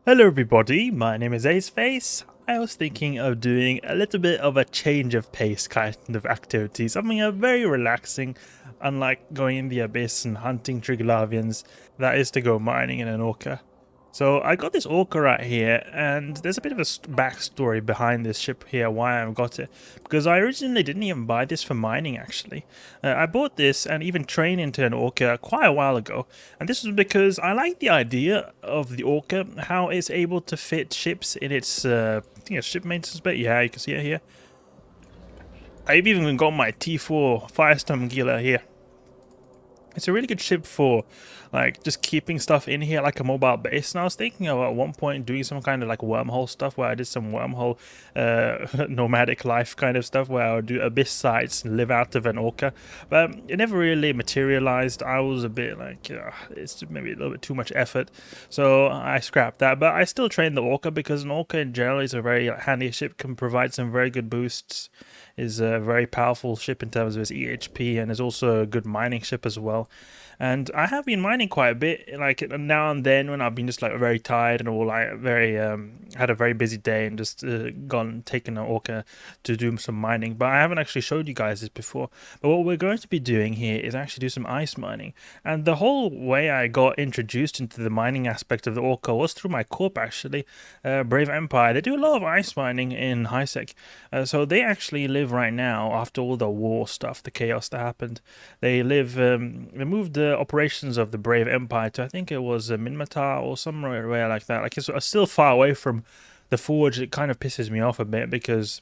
Hello everybody, my name is Aceface. I was thinking of doing a little bit of a change of pace kind of activity, something very relaxing, unlike going in the abyss and hunting Triglavians, that is to go mining in an Orca. So I got this Orca right here, and there's a bit of a backstory behind this ship here, why I've got it. Because I originally didn't even buy this for mining, actually. I bought this and even trained into an Orca quite a while ago. And this was because I like the idea of the Orca, how it's able to fit ships in its ship maintenance bay. Yeah, you can see it here. I've even got my T4 Firestorm Gila here. It's a really good ship for like just keeping stuff in here like a mobile base. And I was thinking of at one point doing some kind of like wormhole stuff where I did some wormhole nomadic life kind of stuff where I would do abyss sites and live out of an Orca. But it never really materialized. I was a bit like, it's maybe a little bit too much effort. So I scrapped that. But I still train the Orca because an Orca in general is a very handy ship, can provide some very good boosts. Is a very powerful ship in terms of its EHP, and is also a good mining ship as well. And I have been mining quite a bit, like now and then when I've been just like very tired and all, like very had a very busy day and just taken an Orca to do some mining. But I haven't actually showed you guys this before. But what we're going to be doing here is actually do some ice mining. And the whole way I got introduced into the mining aspect of the Orca was through my corp actually, Brave Empire. They do a lot of ice mining in HiSec, so they actually live right now after all the war stuff, the chaos that happened. They live. They moved the operations of the Brave Empire to, I think it was Minmatar or somewhere like that. Like it's still far away from the Forge. It kind of pisses me off a bit because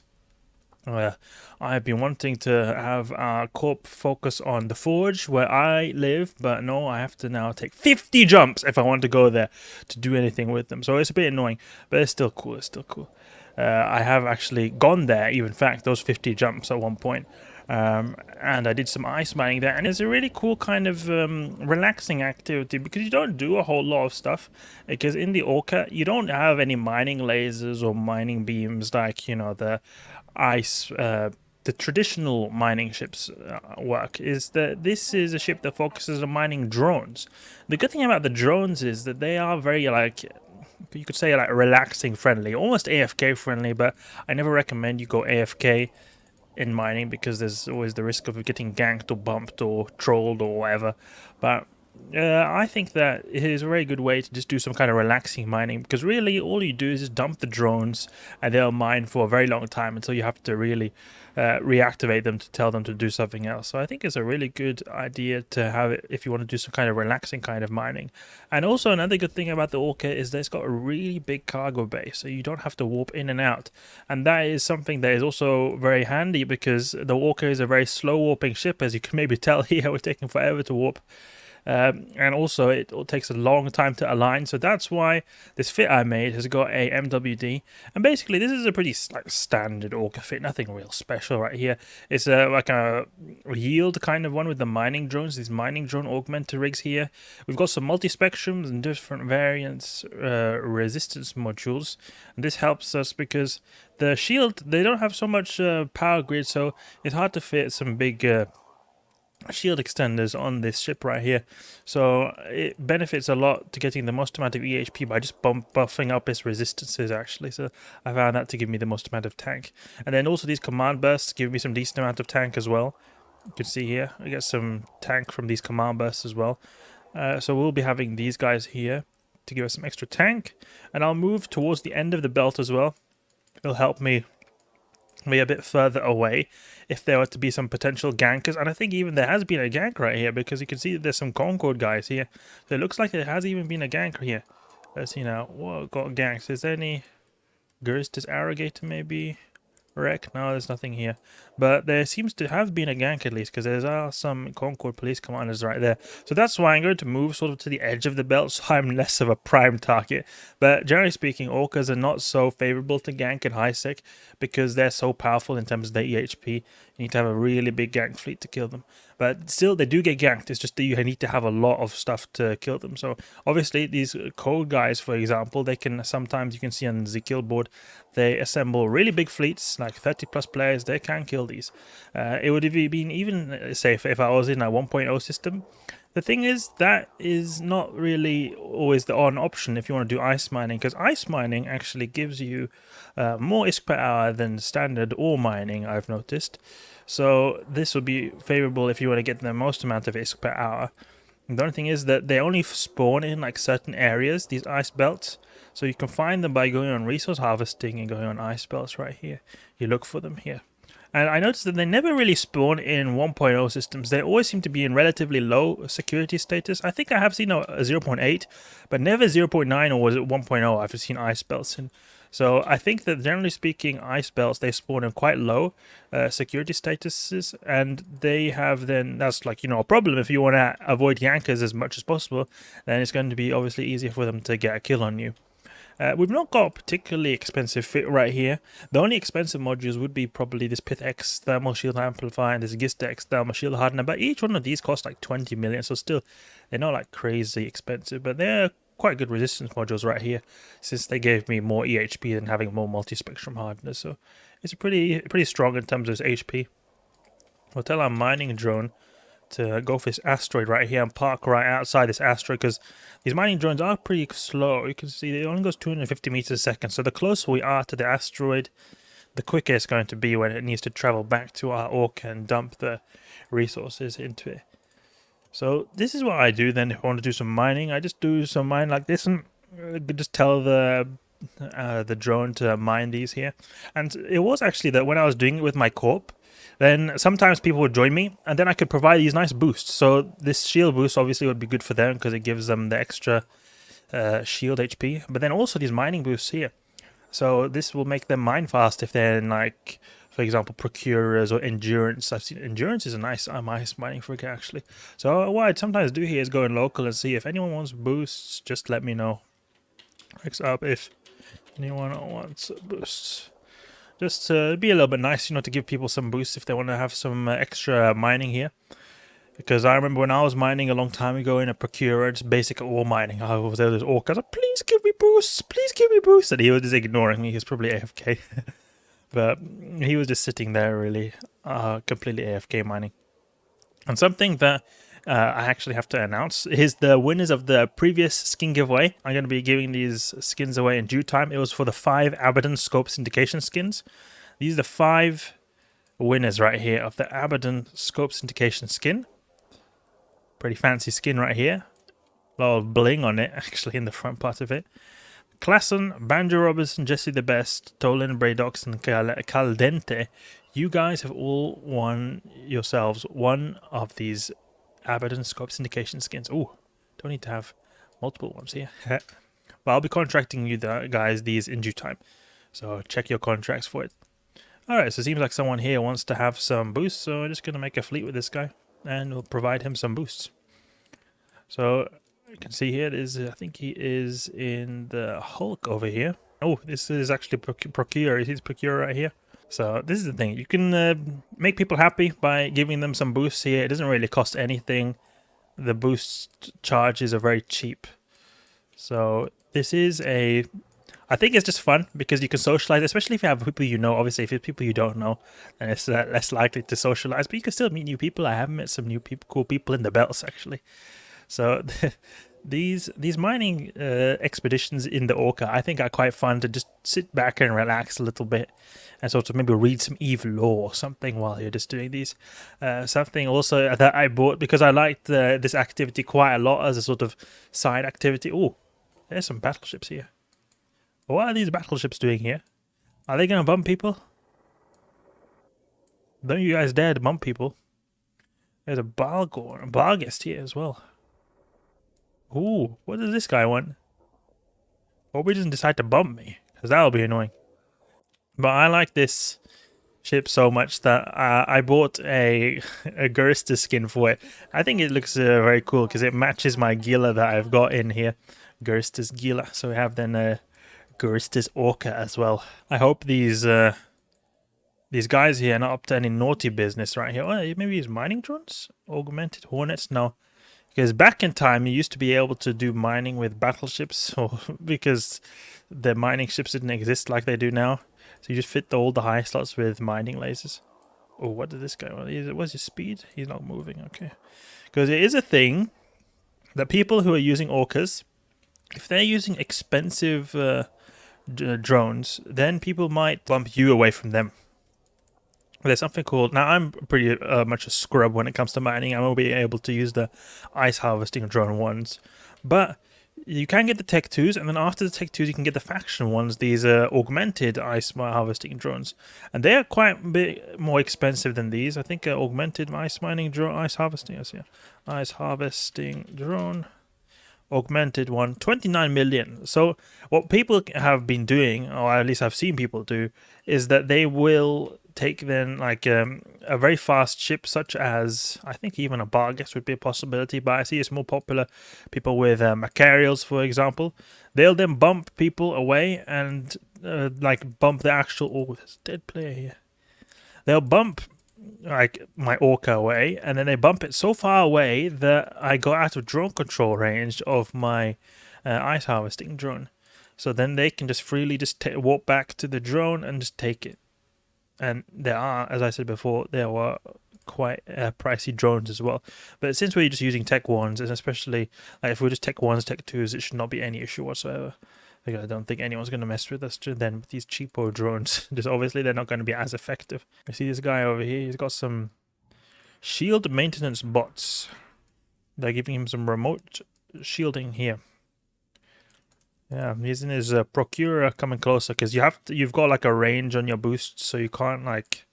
I've been wanting to have our corp focus on the Forge where I live, but no, I have to now take 50 jumps if I want to go there to do anything with them. So it's a bit annoying, but it's still cool. It's still cool. I have actually gone there, even in fact, those 50 jumps at one point. And I did some ice mining there, and it's a really cool kind of relaxing activity because you don't do a whole lot of stuff. Because in the Orca, you don't have any mining lasers or mining beams like, you know, the ice. The traditional mining ships work is that this is a ship that focuses on mining drones. The good thing about the drones is that they are very like, you could say, like relaxing friendly, almost AFK friendly, but I never recommend you go AFK in mining because there's always the risk of getting ganked or bumped or trolled or whatever. But I think that it is a very good way to just do some kind of relaxing mining, because really all you do is just dump the drones and they'll mine for a very long time until you have to really reactivate them to tell them to do something else. So I think it's a really good idea to have it if you want to do some kind of relaxing kind of mining. And also another good thing about the Orca is that it's got a really big cargo bay, so you don't have to warp in and out. And that is something that is also very handy because the Orca is a very slow warping ship, as you can maybe tell here. We're taking forever to warp. And also it takes a long time to align, so that's why this fit I made has got a MWD. And basically this is a pretty like standard Orca fit, nothing real special right here. It's like a yield kind of one with the mining drones, these mining drone augmentor rigs here. We've got some multi-spectrums and different variants resistance modules, and this helps us because the shield, they don't have so much power grid, so it's hard to fit some big shield extenders on this ship right here. So it benefits a lot to getting the most amount of EHP by just buffing up its resistances actually. So I found that to give me the most amount of tank. And then also these command bursts give me some decent amount of tank as well. You can see here I get some tank from these command bursts as well. So we'll be having these guys here to give us some extra tank. And I'll move towards the end of the belt as well. It'll help me be a bit further away if there were to be some potential gankers. And I think even there has been a gank right here, because you can see that there's some Concord guys here. So it looks like there has even been a gank here. Let's see now. Whoa, got ganks. Is there any Gerstis Arrogator maybe? Wreck? No, there's nothing here. But there seems to have been a gank at least, because there are some Concord police commanders right there. So that's why I'm going to move sort of to the edge of the belt, so I'm less of a prime target. But generally speaking, Orcas are not so favorable to gank in HiSec because they're so powerful in terms of their EHP. You need to have a really big gank fleet to kill them. But still, they do get ganked. It's just that you need to have a lot of stuff to kill them. So obviously, these code guys, for example, they can sometimes, you can see on the kill board, they assemble really big fleets, like 30 plus players. They can kill these. It would have been even safer if I was in a 1.0 system. The thing is, that is not really always the on option if you want to do ice mining, because ice mining actually gives you more ISK per hour than standard ore mining, I've noticed. So this would be favorable if you want to get the most amount of ISK per hour. And the only thing is that they only spawn in like certain areas, these ice belts. So you can find them by going on resource harvesting and going on ice belts right here. You look for them here. And I noticed that they never really spawn in 1.0 systems. They always seem to be in relatively low security status. I think I have seen a 0.8, but never 0.9 or was it 1.0 I've seen ice belts in. So I think that generally speaking, ice belts, they spawn in quite low security statuses, and they have then, that's like, you know, a problem. If you want to avoid yankers as much as possible, then it's going to be obviously easier for them to get a kill on you. We've not got a particularly expensive fit right here. The only expensive modules would be probably this Pith X thermal shield amplifier and this Gista X thermal shield hardener, but each one of these costs like 20 million, so still they're not like crazy expensive, but they're quite good resistance modules right here, since they gave me more EHP than having more multi-spectrum hardeners, so it's pretty strong in terms of its HP. We'll tell our mining drone to go for this asteroid right here and park right outside this asteroid, because these mining drones are pretty slow. You can see it only goes 250 meters a second, so the closer we are to the asteroid, the quicker it's going to be when it needs to travel back to our Orca and dump the resources into it. So this is what I do then if I want to do some mining. I just do some mine like this and just tell the drone to mine these here. And it was actually that when I was doing it with my corp, then sometimes people would join me and then I could provide these nice boosts. So this shield boost obviously would be good for them because it gives them the extra shield HP, but then also these mining boosts here. So this will make them mine fast if they're in, like, for example, procurers or endurance. I've seen endurance is a nice ice mining frigate actually. So what I'd sometimes do here is go in local and see if anyone wants boosts, just let me know. Next up, if anyone wants boosts. Just be a little bit nice, you know, to give people some boosts if they want to have some extra mining here. Because I remember when I was mining a long time ago in a Procurer, just basic ore mining, I was there with Orca, I was like, please give me boosts, please give me boosts. And he was just ignoring me, he was probably AFK. But he was just sitting there really, completely AFK mining. And something that I actually have to announce is the winners of the previous skin giveaway. I'm going to be giving these skins away in due time. It was for the 5 Abaddon Scope Syndication skins. These are the 5 winners right here of the Abaddon Scope Syndication skin. Pretty fancy skin right here. A lot of bling on it, actually, in the front part of it. Klassen, Banjo Robertson, Jesse the Best, Tolan, Braydox, and Caldente. You guys have all won yourselves one of these Abaddon Scope Syndication skins. Oh, don't need to have multiple ones here. But I'll be contracting you guys these in due time. So check your contracts for it. Alright, so it seems like someone here wants to have some boosts, so I'm just going to make a fleet with this guy. And we'll provide him some boosts. So you can see here, I think he is in the Hulk over here. Oh, this is actually Procurer. He's Procurer right here. So this is the thing. You can make people happy by giving them some boosts here. It doesn't really cost anything. The boost charges are very cheap. So this is I think it's just fun because you can socialize, especially if you have people you know. Obviously, if it's people you don't know, then it's less likely to socialize. But you can still meet new people. I have met some new people, cool people in the belts actually. So these mining expeditions in the Orca, I think, are quite fun to just sit back and relax a little bit, and sort of maybe read some evil lore or something while you're just doing these. Something also that I bought because I liked this activity quite a lot as a sort of side activity. Oh, there's some battleships here. What are these battleships doing here? Are they going to bump people? Don't you guys dare to bump people. There's a Barghest here as well. Ooh, what does this guy want? Hope he doesn't decide to bump me, because that'll be annoying. But I like this ship so much that I bought a Gersta skin for it. I think it looks very cool because it matches my Gila that I've got in here. Gersta's Gila. So we have then Gersta's Orca as well. I hope these guys here are not up to any naughty business right here. Oh, maybe these mining drones? Augmented Hornets? No. Because back in time, you used to be able to do mining with battleships, or because the mining ships didn't exist like they do now. So you just fit all the high slots with mining lasers. Oh, what did this guy want? What's his speed? He's not moving, okay. Because it is a thing The people who are using Orcas, if they're using expensive drones, then people might bump you away from them. There's something called, now I'm pretty much a scrub when it comes to mining. I won't be able to use the ice harvesting drone ones, but you can get the Tech 2s, and then after the Tech 2s you can get the faction ones, these augmented ice harvesting drones, and they are quite a bit more expensive than these. I think augmented ice mining drone, ice harvesting, yes, yeah, ice harvesting drone, augmented one, 29 million. So what people have been doing, or at least I've seen people do, is that they will take then like a very fast ship such as, I think even a Bargas would be a possibility, but I see it's more popular people with Macarials, for example. They'll then bump people away and like bump the actual, oh, there's a dead player here. They'll bump like my Orca away, and then they bump it so far away that I go out of drone control range of my ice harvesting drone. So then they can just freely just walk back to the drone and just take it. And there are, as I said before, there were quite pricey drones as well. But since we're just using Tech 1s, and especially like, if we're just Tech 1s, Tech 2s, it should not be any issue whatsoever. Because I don't think anyone's going to mess with us then with these cheapo drones. Just obviously they're not going to be as effective. You see this guy over here, he's got some shield maintenance bots. They're giving him some remote shielding here. Yeah, he's in his Procurer coming closer, because you've got like a range on your boost, so you can't like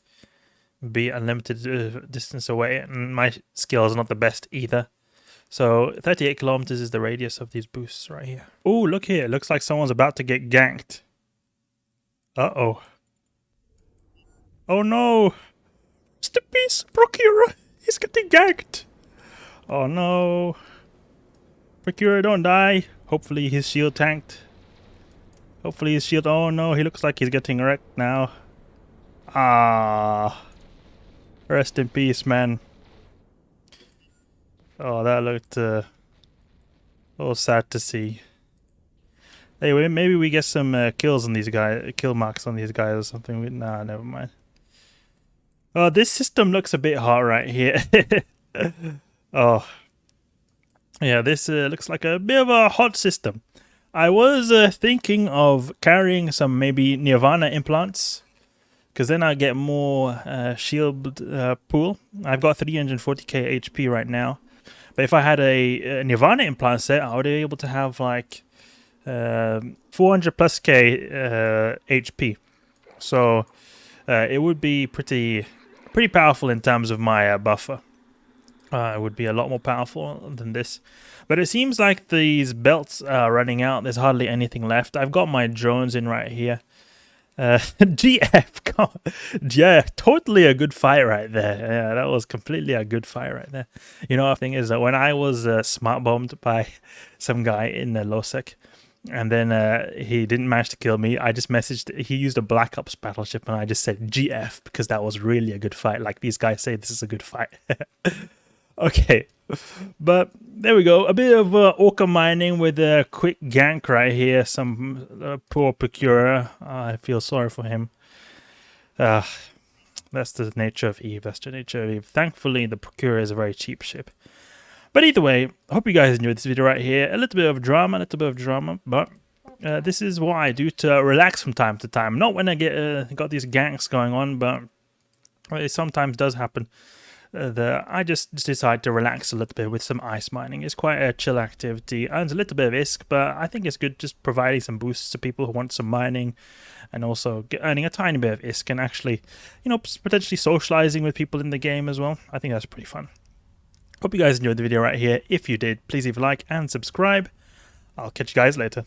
be unlimited distance away, and my skill is not the best either. So 38 kilometers is the radius of these boosts right here. Oh, look here, looks like someone's about to get ganked. Uh-oh. Oh no! Just a piece, Procurer! He's getting ganked! Oh no! Procurer, don't die! Hopefully his shield tanked. Hopefully his shield... Oh no, he looks like he's getting wrecked now. Ah. Rest in peace, man. Oh, that looked oh, sad to see. Anyway, maybe we get some kills on these guys, kill marks on these guys or something. Nah, never mind. Oh, this system looks a bit hot right here. Oh. Yeah, this looks like a bit of a hot system. I was thinking of carrying some maybe Nirvana implants, because then I get more shield pool. I've got 340k HP right now. But if I had a Nirvana implant set, I would be able to have like 400 plus k HP. So it would be pretty powerful in terms of my buffer. It would be a lot more powerful than this. But it seems like these belts are running out. There's hardly anything left. I've got my drones in right here. GF, yeah, totally a good fight right there. Yeah, that was completely a good fight right there. You know, the thing is that when I was smart bombed by some guy in Losec, and then he didn't manage to kill me, I just messaged, he used a Black Ops battleship, and I just said GF, because that was really a good fight. Like these guys say, this is a good fight. Okay, but there we go. A bit of Orca mining with a quick gank right here. Some poor Procurer. I feel sorry for him. That's the nature of Eve. That's the nature of Eve. Thankfully, the Procurer is a very cheap ship. But either way, I hope you guys enjoyed this video right here. A little bit of drama, but this is what I do to relax from time to time. Not when I got these ganks going on, but it sometimes does happen. I just decide to relax a little bit with some ice mining. It's quite a chill activity, earns a little bit of ISK, but I think it's good just providing some boosts to people who want some mining, and also earning a tiny bit of ISK, and actually, you know, potentially socializing with people in the game as well. I think that's pretty fun. Hope you guys enjoyed the video right here. If you did, please leave a like and subscribe. I'll catch you guys later.